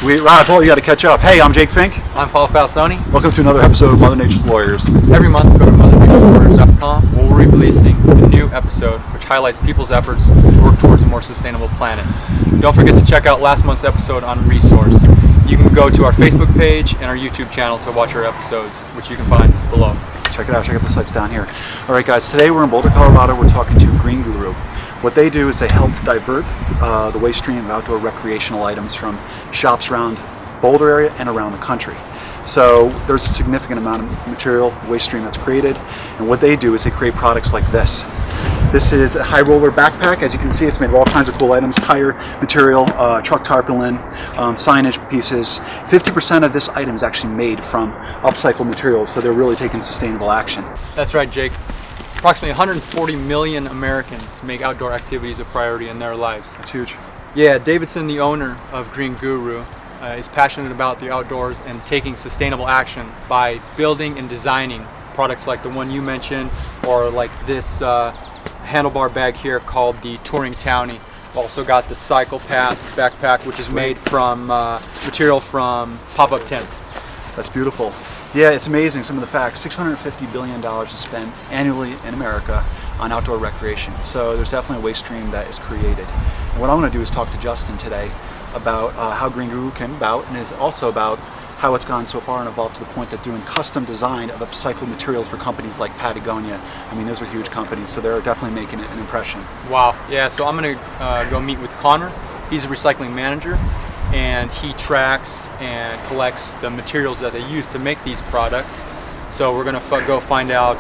I thought you got to catch up. Hey, I'm Jake Fink. I'm Paul Falsoni. Welcome to another episode of Mother Nature's Lawyers. Every month, go to mothernatureslawyers.com where we'll be releasing a new episode which highlights people's efforts to work towards a more sustainable planet. Don't forget to check out last month's episode on resource. You can go to our Facebook page and our YouTube channel to watch our episodes, which you can find below. Check it out. Check out the sites down here. All right, guys. Today we're in Boulder, Colorado. We're talking to Green Guru. What they do is they help divert the waste stream of outdoor recreational items from shops around Boulder area and around the country. So there's a significant amount of material, waste stream that's created, and what they do is they create products like this. This is a high roller backpack. As you can see, it's made of all kinds of cool items: tire material, truck tarpaulin, signage pieces. 50% of this item is actually made from upcycled materials, so they're really taking sustainable action. That's right, Jake. Approximately 140 million Americans make outdoor activities a priority in their lives. That's huge. Yeah, Davidson, the owner of Green Guru, is passionate about the outdoors and taking sustainable action by building and designing products like the one you mentioned, or like this handlebar bag here called the Touring Townie. We've also got the Cycle Path backpack, which is made from material from pop-up tents. That's beautiful. Yeah, it's amazing, some of the facts. $650 billion is spent annually in America on outdoor recreation. So there's definitely a waste stream that is created. And what I want to do is talk to Justin today about how Green Guru came about, and is also about how it's gone so far and evolved to the point that doing custom design of upcycled materials for companies like Patagonia. I mean, those are huge companies, so they're definitely making an impression. Wow. Yeah, so I'm going to go meet with Connor. He's a recycling manager, and he tracks and collects the materials that they use to make these products. So we're going to go find out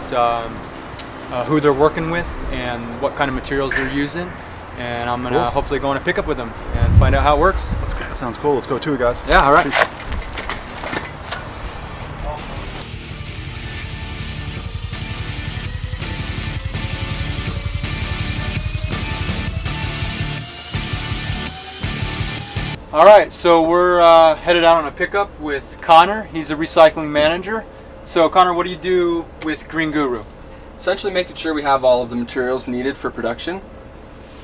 who they're working with and what kind of materials they're using. And I'm going to hopefully go on a pickup with them and find out how it works. That sounds cool. Let's go to it, guys. Yeah, all right. All right, so we're headed out on a pickup with Connor. He's a recycling manager. So Connor, what do you do with Green Guru? Essentially making sure we have all of the materials needed for production.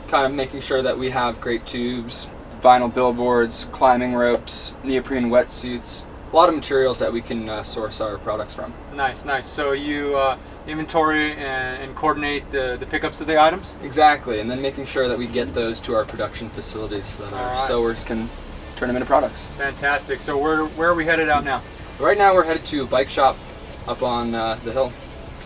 Kind of making sure that we have great tubes, vinyl billboards, climbing ropes, neoprene wetsuits. A lot of materials that we can source our products from. Nice, nice. So you inventory and coordinate the pickups of the items? Exactly, and then making sure that we get those to our production facilities so that our sewers can turn them into products. Fantastic. So where are we headed out now? Right now we're headed to a bike shop up on the hill.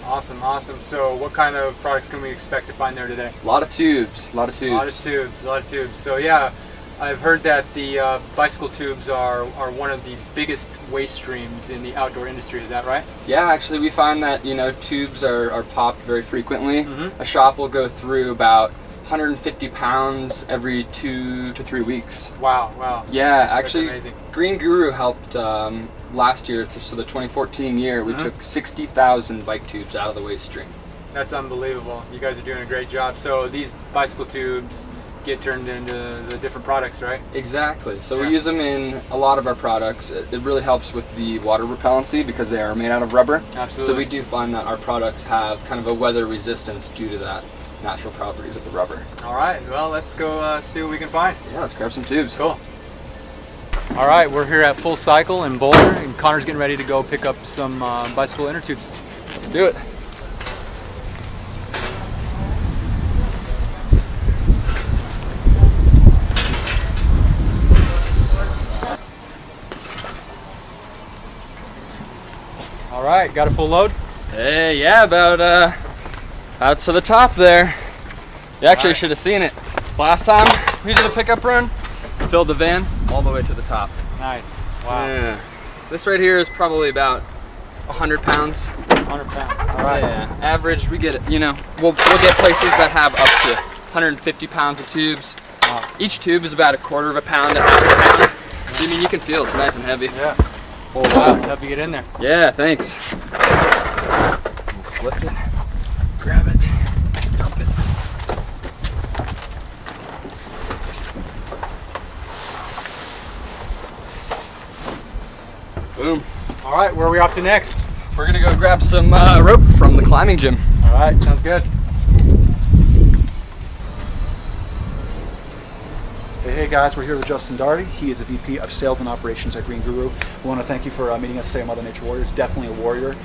Awesome, awesome. So what kind of products can we expect to find there today? A lot of tubes, A lot of tubes. So yeah, I've heard that the bicycle tubes are one of the biggest waste streams in the outdoor industry. Is that right? Yeah, actually we find that, tubes are popped very frequently. Mm-hmm. A shop will go through about 150 pounds every 2 to 3 weeks. Wow, wow. Yeah, actually, that's amazing. Green Guru helped last year, so the 2014 year, we took 60,000 bike tubes out of the waste stream. That's unbelievable. You guys are doing a great job. So these bicycle tubes get turned into the different products, right? Exactly. So we use them in a lot of our products. It really helps with the water repellency because they are made out of rubber. Absolutely. So we do find that our products have kind of a weather resistance due to that natural properties of the rubber. All right, well, let's go see what we can find. Yeah, let's grab some tubes. Cool. All right, we're here at Full Cycle in Boulder, and Connor's getting ready to go pick up some bicycle inner tubes. Let's do it. All right, got a full load? Hey, yeah, about out to the top there. You actually should have seen it. Last time we did a pickup run, filled the van all the way to the top. Nice. Wow. Yeah. This right here is probably about 100 pounds. 100 pounds. All right. Yeah. Average, we get it. We'll get places that have up to 150 pounds of tubes. Wow. Each tube is about a quarter of a pound to half a pound. So, you can feel it's nice and heavy. Yeah. Oh wow. Help you get in there. Yeah. Thanks. Lift it. Grab it. Dump it. Boom. All right, where are we off to next? We're gonna go grab some rope from the climbing gym. All right, sounds good. Hey guys, we're here with Justin Daugherty. He is a VP of Sales and Operations at Green Guru. We want to thank you for meeting us today, Mother Nature Warriors. Definitely a warrior.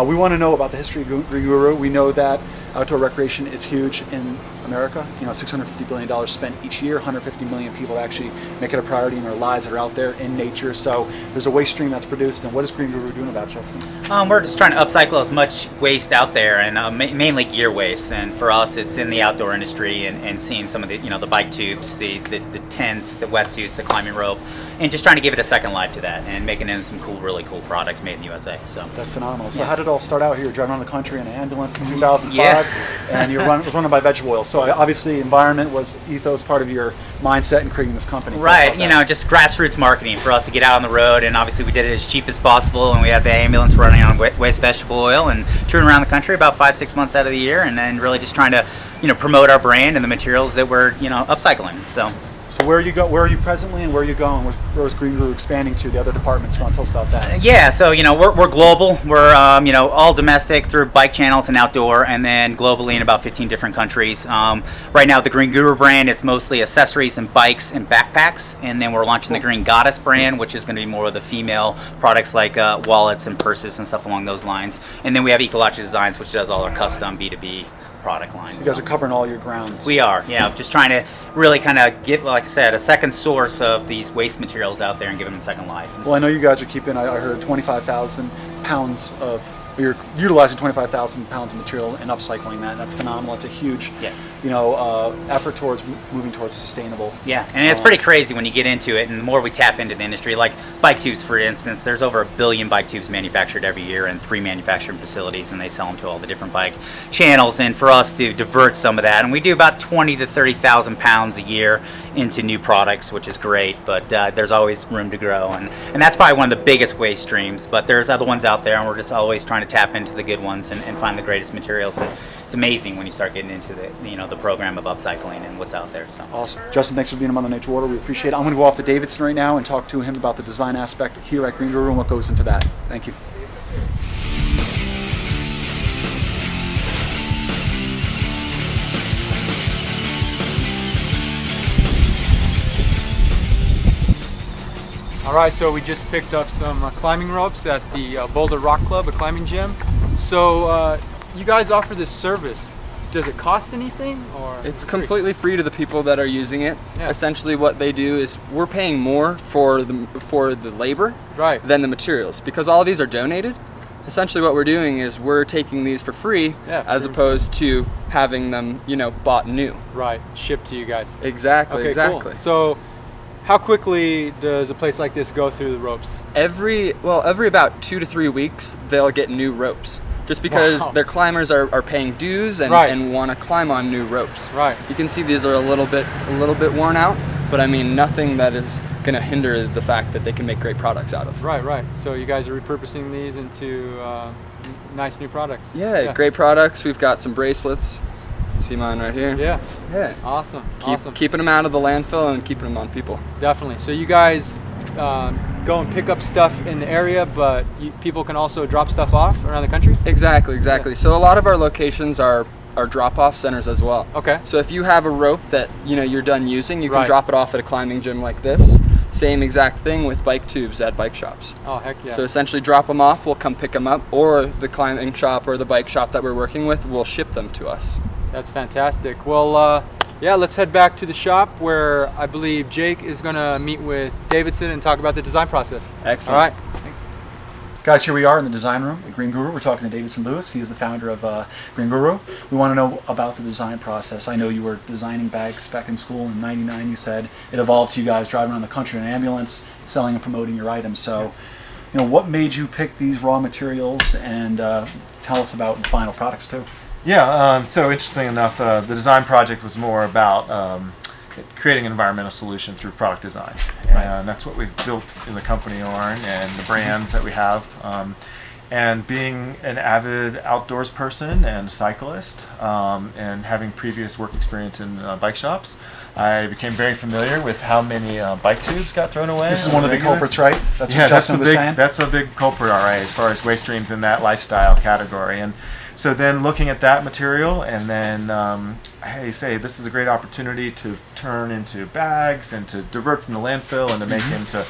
We want to know about the history of Green Guru. We know that outdoor recreation is huge in America. You know, $650 billion spent each year, 150 million people actually make it a priority in their lives that are out there in nature. So there's a waste stream that's produced. And what is Green Guru doing about it, Justin? We're just trying to upcycle as much waste out there, and mainly gear waste. And for us, it's in the outdoor industry and seeing some of the, the bike tubes, the tents, the wetsuits, the climbing rope, and just trying to give it a second life to that and making them some really cool products made in the USA. So that's phenomenal. So yeah. How did it all start out here? Driving around the country in an ambulance in 2005, yeah. And it was run by vegetable oil. So obviously, environment was ethos part of your mindset in creating this company. Right. Just grassroots marketing for us to get out on the road, and obviously we did it as cheap as possible, and we had the ambulance running on waste vegetable oil and touring around the country about 5-6 months out of the year, and then really just trying to promote our brand and the materials that we're upcycling. So where are you presently, and where are you going? Where is Green Guru expanding to? The other departments? Tell us about that. Yeah, so we're global. We're all domestic through bike channels and outdoor, and then globally in about 15 different countries. Right now, the Green Guru brand, it's mostly accessories and bikes and backpacks, and then we're launching the Green Goddess brand, which is going to be more of the female products like wallets and purses and stuff along those lines. And then we have Ecological Designs, which does all our custom B2B product lines. So you guys are covering all your grounds. We are, just trying to really kind of get, like I said, a second source of these waste materials out there and give them a second life. Well, I know you guys are keeping, I heard 25,000 pounds of, you're utilizing 25,000 pounds of material and upcycling that. That's phenomenal. It's a huge, effort towards moving towards sustainable. Yeah, and it's pretty crazy when you get into it, and the more we tap into the industry, like bike tubes, for instance, there's over 1 billion bike tubes manufactured every year in 3 manufacturing facilities, and they sell them to all the different bike channels. And for us to divert some of that, and we do about 20 to 30,000 pounds a year into new products, which is great, but there's always room to grow, and that's probably one of the biggest waste streams. But there's other ones out there, and we're just always trying to tap into the good ones and find the greatest materials. And it's amazing when you start getting into the program of upcycling and what's out there. So awesome, Justin. Thanks for being on the Nature Water. We appreciate it. I'm going to go off to Davidson right now and talk to him about the design aspect here at Green Guru and what goes into that. Thank you. All right, so we just picked up some climbing ropes at the Boulder Rock Club, a climbing gym. So you guys offer this service. Does it cost anything, or it's completely free to the people that are using it? Yeah. Essentially, what they do is we're paying more for the labor than the materials, because all of these are donated. Essentially, what we're doing is we're taking these for free, as opposed to having them, bought new. Right, shipped to you guys. Exactly. Okay, exactly. Cool. So, how quickly does a place like this go through the ropes? Every about 2 to 3 weeks, they'll get new ropes. Just because their climbers are paying dues and want to climb on new ropes. Right. You can see these are a little bit worn out, but I mean nothing that is going to hinder the fact that they can make great products out of. Right. So you guys are repurposing these into nice new products. Yeah, great products. We've got some bracelets. See mine right here. Yeah. Awesome. Keeping them out of the landfill and keeping them on people. Definitely. So you guys go and pick up stuff in the area, but people can also drop stuff off around the country? Exactly. Yeah. So a lot of our locations are drop-off centers as well. Okay. So if you have a rope that you're done using, you can drop it off at a climbing gym like this. Same exact thing with bike tubes at bike shops. Oh, heck yeah. So essentially drop them off, we'll come pick them up, or the climbing shop or the bike shop that we're working with will ship them to us. That's fantastic. Well, let's head back to the shop where I believe Jake is going to meet with Davidson and talk about the design process. Excellent. All right. Thanks. Guys, here we are in the design room at Green Guru. We're talking to Davidson Lewis. He is the founder of Green Guru. We want to know about the design process. I know you were designing bags back in school in '99. You said it evolved to you guys driving around the country in an ambulance, selling and promoting your items. So, what made you pick these raw materials, and tell us about the final products too. Yeah, so interesting enough, the design project was more about creating an environmental solution through product design. And that's what we've built in the company on, and the brands that we have. And being an avid outdoors person and cyclist, and having previous work experience in bike shops, I became very familiar with how many bike tubes got thrown away. This is one of the big culprits, right? That's Yeah, what Justin was saying. that's a big culprit, all right, as far as waste streams in that lifestyle category. And so then looking at that material, and then hey, say this is a great opportunity to turn into bags and to divert from the landfill and to make into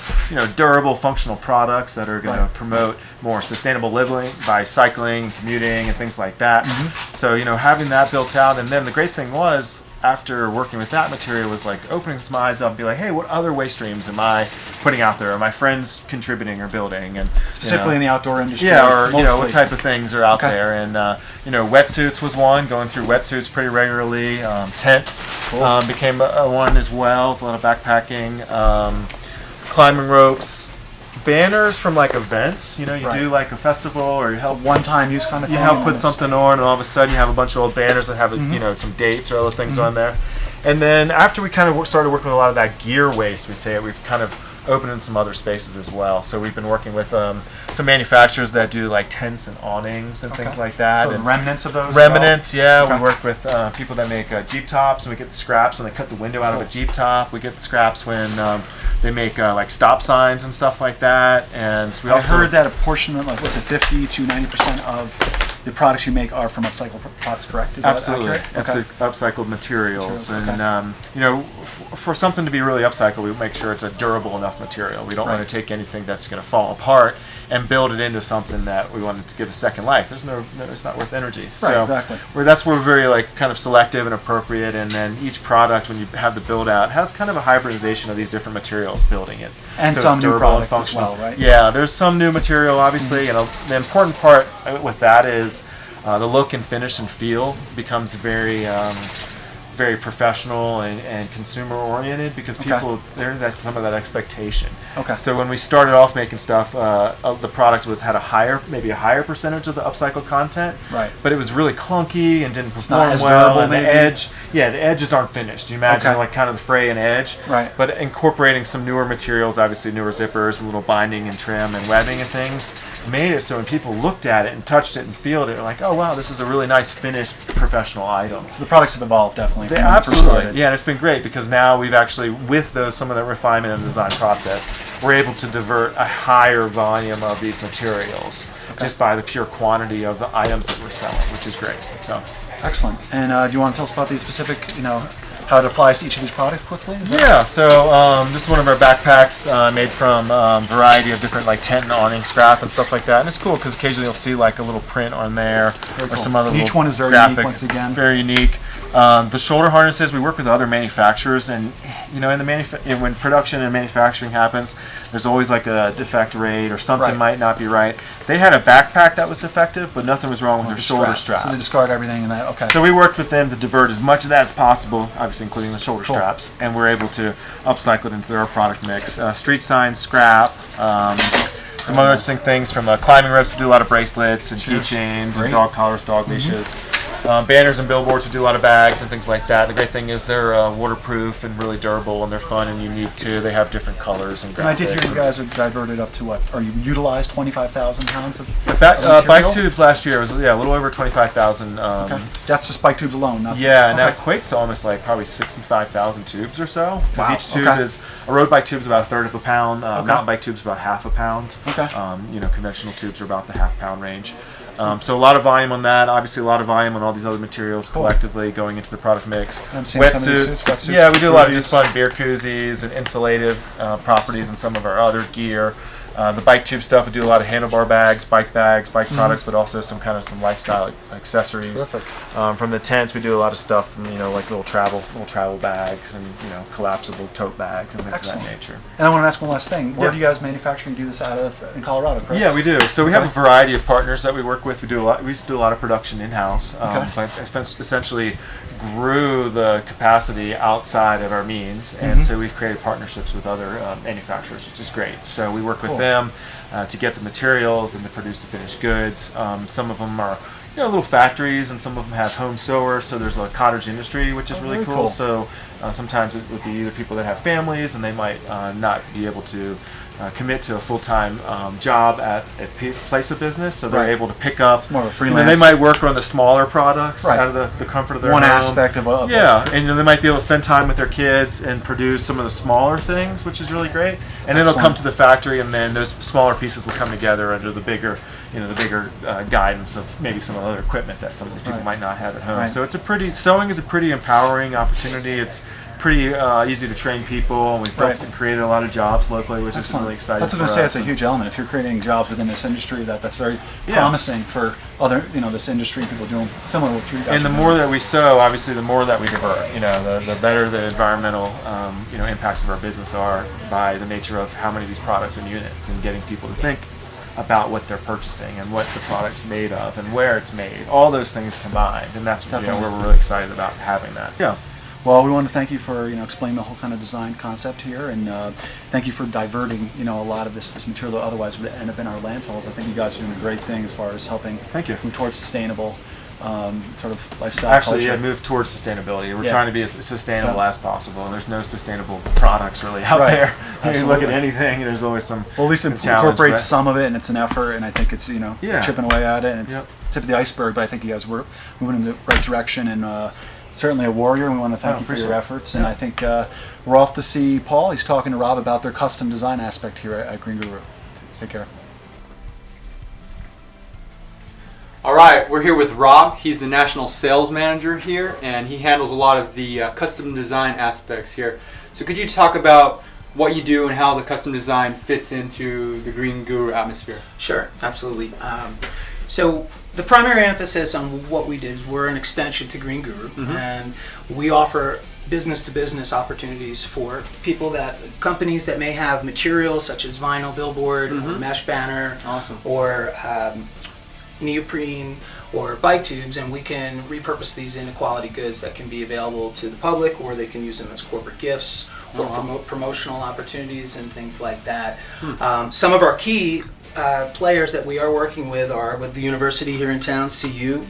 durable, functional products that are going to promote more sustainable living by cycling, commuting, and things like that. So having that built out, and then the great thing was, after working with that material, was like opening some eyes up and be like, hey, what other waste streams am I putting out there? Are my friends contributing or building? And specifically in the outdoor industry. Yeah, or mostly. what type of things are out there? And wetsuits was one. Going through wetsuits pretty regularly. Tents became one as well. With a lot of backpacking, climbing ropes. Banners from like events, you do like a festival or you help one-time use kind of thing. You help put something on, and all of a sudden you have a bunch of old banners that have some dates or other things on there. And then after we kind of started working with a lot of that gear waste, we'd say we've kind of opened in some other spaces as well. So we've been working with some manufacturers that do like tents and awnings and things like that. So and the remnants of those. remnants, yeah. Okay. We work with people that make Jeep tops, and we get the scraps when they cut the window out of a Jeep top. We get the scraps when they make like stop signs and stuff like that. And we I also heard that a portion of, like, what's it, 50 to 90% of the products you make are from upcycled products, correct? Is absolutely that accurate? Okay. upcycled materials. Okay. And for something to be really upcycled, we make sure it's a durable enough material. We don't Right. want to take anything that's going to fall apart and build it into something that we want it to give a second life. It's not worth energy. Right, exactly. That's where we're very like kind of selective and appropriate. And then each product, when you have the build out, has kind of a hybridization of these different materials building it. And So some it's new durable and product as well, functional. right? Yeah, there's some new material, obviously. The important part with that is the look and finish and feel becomes very very professional and consumer oriented, because people that's some of that expectation. Okay. So when we started off making stuff, the product had maybe a higher percentage of the upcycled content. Right. But it was really clunky and didn't perform not as well. durable, And maybe? the edges aren't finished. You imagine Okay. like kind of the fray and edge. Right. But incorporating some newer materials, obviously newer zippers, a little binding and trim and webbing and things, made it so when people looked at it and touched it and felt it, they're like, oh wow, this is a really nice finished professional item. So the products have evolved definitely. They from when you first absolutely, started. yeah, and it's been great because now we've actually, with some of the refinement and design process, we're able to divert a higher volume of these materials just by the pure quantity of the items that we're selling, which is great. So, Excellent. And do you want to tell us about the specific, how it applies to each of these products quickly? Is that- yeah, so this is one of our backpacks made from a variety of different like tent and awning scrap and stuff like that. And it's cool because occasionally you'll see like a little print on there or cool. some other And each little one is very graphic, unique once again. Very unique. The shoulder harnesses, we work with other manufacturers, and in the when production and manufacturing happens, there's always like a defect rate or something Right. might not be right. They had a backpack that was defective, but nothing was wrong with their shoulder straps. So they discard everything in that. Okay. So we worked with them to divert as much of that as possible, obviously including the shoulder straps, and we're able to upcycle it into our product mix. Street signs, scrap, some other interesting things from climbing ropes. We do a lot of bracelets and keychains and Great. dog collars, dog leashes. Banners and billboards, we do a lot of bags and things like that. The great thing is they're waterproof and really durable, and they're fun and unique too. They have different colors and graphics. And I did hear you guys are diverted up to what? Or you utilized 25,000 pounds of Bike material? tubes last year was a little over 25,000. Okay. That's just bike tubes alone, not Yeah, and okay. that equates to almost like probably 65,000 tubes or so. Because Wow, each tube okay. is a road bike tube is about a third of a pound. Mountain bike tubes about half a pound. Okay. Conventional tubes are about the half pound range. So a lot of volume on that. Obviously, a lot of volume on all these other materials collectively going into the product mix. I'm seeing some of these suits, wetsuits, Yeah, we do a lot of koozies. just fun beer koozies and insulative properties in some of our other gear. The bike tube stuff, we do a lot of handlebar bags, bike products, but also some lifestyle accessories. Terrific. From the tents, we do a lot of stuff from like little travel bags and collapsible tote bags and things Excellent. of that nature. And I want to ask one last thing. Where Yeah. do you guys manufacture and do this out of in Colorado, correct? Yeah, we do. So we have a Okay. variety of partners that we work with. We used to do a lot of production in-house, Okay. but essentially grew the capacity outside of our means, and so we've created partnerships with other manufacturers, which is great. So we work with Cool. them. to get the materials and to produce the finished goods. Some of them are little factories, and some of them have home sewers, so there's a cottage industry, which is really cool. So sometimes it would be either people that have families and they might not be able to commit to a full-time job at a place of business, so they're able to pick up. It's more of a freelance. They might work on the smaller products out of the comfort of their one home. aspect of and they might be able to spend time with their kids and produce some of the smaller things, which is really great. And then it'll come to the factory, and then those smaller pieces will come together under the bigger guidance of maybe some other equipment that some of these people might not have at home. So sewing is a pretty empowering opportunity. It's pretty easy to train people, and we've built and created a lot of jobs locally, which is really exciting. That's what I was going to say. It's a huge element. If you're creating jobs within this industry, that's very promising for other, this industry, people doing similar to what you guys. And the more that we sew, obviously, the more that we divert. The better the environmental, impacts of our business are by the nature of how many of these products and units, and getting people to think about what they're purchasing and what the product's made of and where it's made. All those things combined, and that's where we're really excited about having that. Yeah. Well, we want to thank you for explaining the whole kind of design concept here, and thank you for diverting a lot of this material that otherwise would end up in our landfills. I think you guys are doing a great thing as far as helping move towards sustainable sort of lifestyle. Actually, move towards sustainability. We're trying to be as sustainable as possible, and there's no sustainable products really out there. You look at anything, there's always some. Well, at least incorporate some of it, and it's an effort, and I think it's chipping away at it, and it's tip of the iceberg. But I think you guys were moving in the right direction, and certainly a warrior, and we want to thank you for your efforts. And I think we're off to see Paul. He's talking to Rob about their custom design aspect here at Green Guru. Take care. All right, we're here with Rob. He's the national sales manager here, and he handles a lot of the custom design aspects here. So could you talk about what you do and how the custom design fits into the Green Guru atmosphere? Sure, absolutely. So the primary emphasis on what we did is we're an extension to Green Guru, and we offer business-to-business opportunities for companies that may have materials such as vinyl billboard, or mesh banner, or neoprene or bike tubes, and we can repurpose these into quality goods that can be available to the public, or they can use them as corporate gifts or promotional opportunities and things like that. Some of our key players that we are working with are with the university here in town, CU.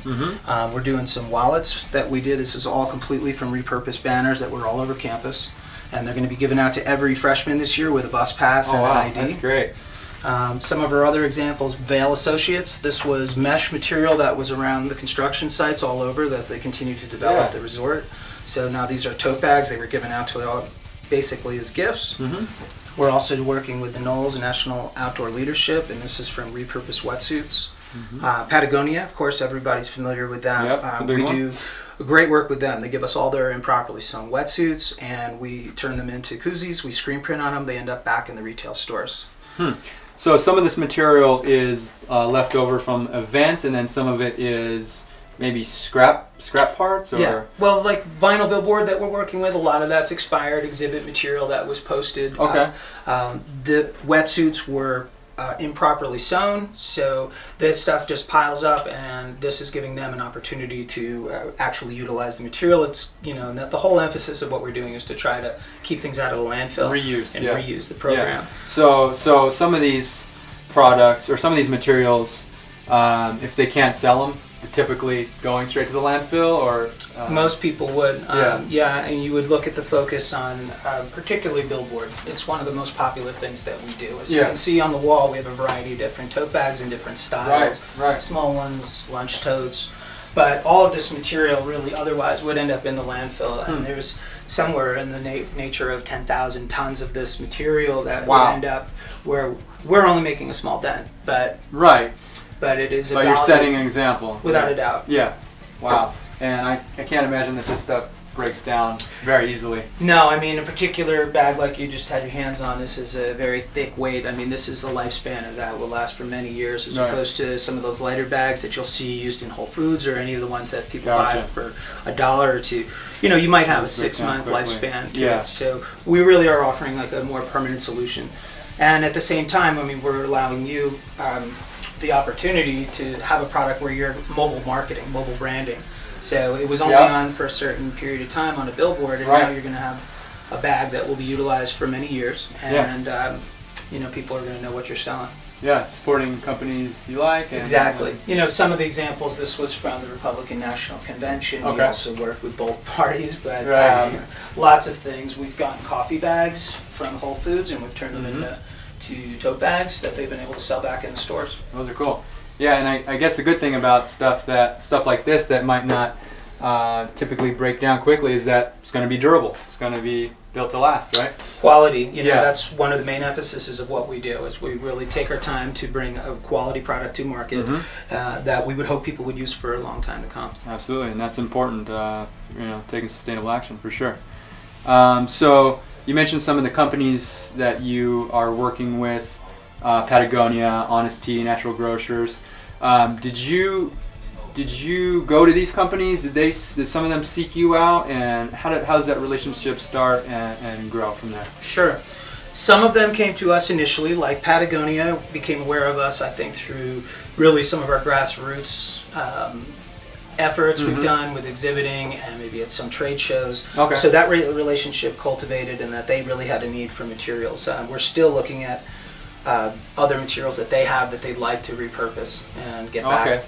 We're doing some wallets that we did. This is all completely from repurposed banners that were all over campus, and they're going to be given out to every freshman this year with a bus pass and an ID. That's great. Some of our other examples, Vail Associates. This was mesh material that was around the construction sites all over as they continue to develop the resort. So now these are tote bags. They were given out to all basically as gifts. We're also working with the Knowles National Outdoor Leadership, and this is from repurposed wetsuits. Patagonia, of course, everybody's familiar with them. We do great work with them. They give us all their improperly sewn wetsuits, and we turn them into koozies. We screen print on them. They end up back in the retail stores. So some of this material is left over from events, and then some of it is maybe scrap parts? Or? Yeah, well, like vinyl billboard that we're working with, a lot of that's expired exhibit material that was posted. Okay. The wetsuits were improperly sewn, so this stuff just piles up, and this is giving them an opportunity to actually utilize the material. It's, and that the whole emphasis of what we're doing is to try to keep things out of the landfill. Reuse the program. So some of these products or some of these materials, if they can't sell them, typically going straight to the landfill, or most people would. And you would look at the focus on particularly billboard. It's one of the most popular things that we do. As you can see on the wall, we have a variety of different tote bags in different styles. Small ones, lunch totes. But all of this material really otherwise would end up in the landfill, and there's somewhere in the nature of 10,000 tons of this material that would end up where we're only making a small dent. But But it is. But you're setting an example. Without a doubt. Yeah. Wow. And I can't imagine that this stuff breaks down very easily. No, I mean, a particular bag like you just had your hands on, this is a very thick weight. I mean, this is the lifespan of that will last for many years, as opposed to some of those lighter bags that you'll see used in Whole Foods or any of the ones that people buy for $1 or $2. You might have a 6-month lifespan to it. So we really are offering like a more permanent solution. And at the same time, I mean, we're allowing you the opportunity to have a product where you're mobile marketing, mobile branding. So it was only on for a certain period of time on a billboard, and now you're going to have a bag that will be utilized for many years, and people are going to know what you're selling. Yeah, supporting companies you like. And, Exactly. You know, some of the examples, this was from the Republican National Convention. We Okay. also work with both parties, but Right. lots of things. We've gotten coffee bags from Whole Foods and we've turned them Mm-hmm. into tote bags that they've been able to sell back in the stores. Those are cool. Yeah, and I guess the good thing about stuff like this that might not typically break down quickly is that it's going to be durable. It's going to be built to last, right? Quality, you know, Yeah. that's one of the main emphases of what we do is we really take our time to bring a quality product to market that we would hope people would use for a long time to come. Absolutely, and that's important. Taking sustainable action for sure. So you mentioned some of the companies that you are working with, Patagonia, Honest Tea, Natural Grocers. Did you go to these companies? Did some of them seek you out? And how does that relationship start and grow from there? Sure. Some of them came to us initially, like Patagonia became aware of us, I think, through really some of our grassroots efforts we've done with exhibiting and maybe at some trade shows. Okay. So that relationship cultivated and that they really had a need for materials. We're still looking at other materials that they have that they'd like to repurpose and get back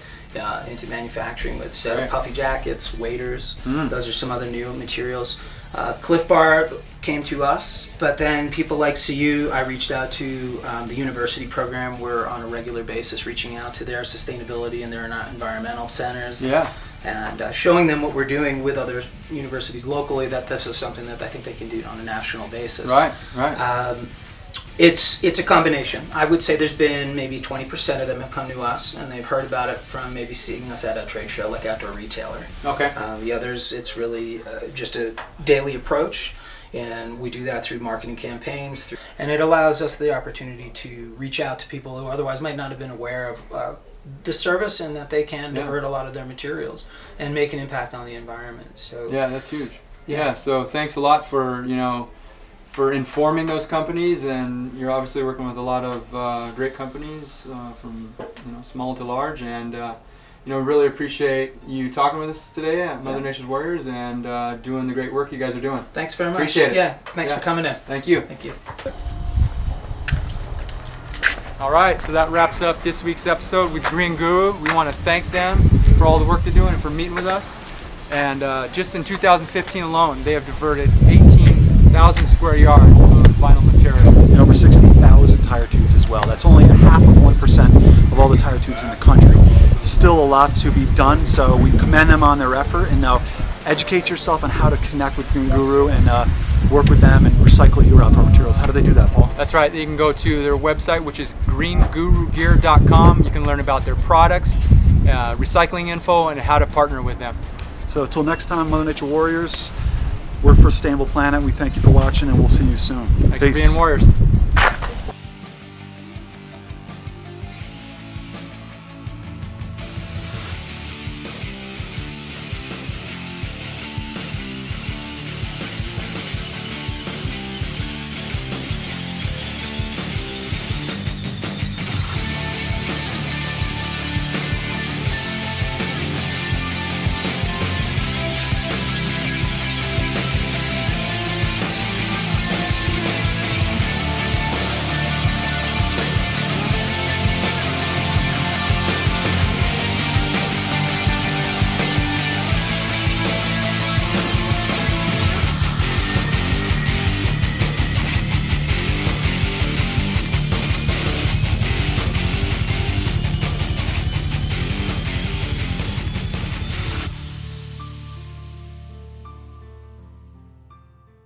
into manufacturing with. So Right. puffy jackets, waders, those are some other new materials. Cliff Bar came to us, but then people like CU, I reached out to the university program. We're on a regular basis reaching out to their sustainability and their environmental centers. Yeah. And showing them what we're doing with other universities locally, that this is something that I think they can do on a national basis. Right. It's a combination. I would say there's been maybe 20% of them have come to us and they've heard about it from maybe seeing us at a trade show like Outdoor Retailer. Okay. The others, it's really just a daily approach, and we do that through marketing campaigns, and it allows us the opportunity to reach out to people who otherwise might not have been aware of the service and that they can divert a lot of their materials and make an impact on the environment. So Yeah, that's huge. Yeah. Yeah. So thanks a lot for informing those companies, and you're obviously working with a lot of great companies from small to large, and really appreciate you talking with us today at Mother Nature's Warriors and doing the great work you guys are doing. thanks very much. Appreciate it. Yeah, thanks for coming in. Thank you. Thank you. All right, so that wraps up this week's episode with Green Guru. We want to thank them for all the work they're doing and for meeting with us. And just in 2015 alone, they have diverted 18,000 square yards of vinyl material. And over 60,000 tire tubes as well. That's only a half of 1% of all the tire tubes in the country. Still a lot to be done, so we commend them on their effort. And now educate yourself on how to connect with Green Guru and work with them and recycle your outdoor materials. How do they do that, Paul? That's right. You can go to their website, which is greengurugear.com. You can learn about their products, recycling info, and how to partner with them. So until next time, Mother Nature Warriors, work for a sustainable planet. We thank you for watching, and we'll see you soon. Thanks for being warriors.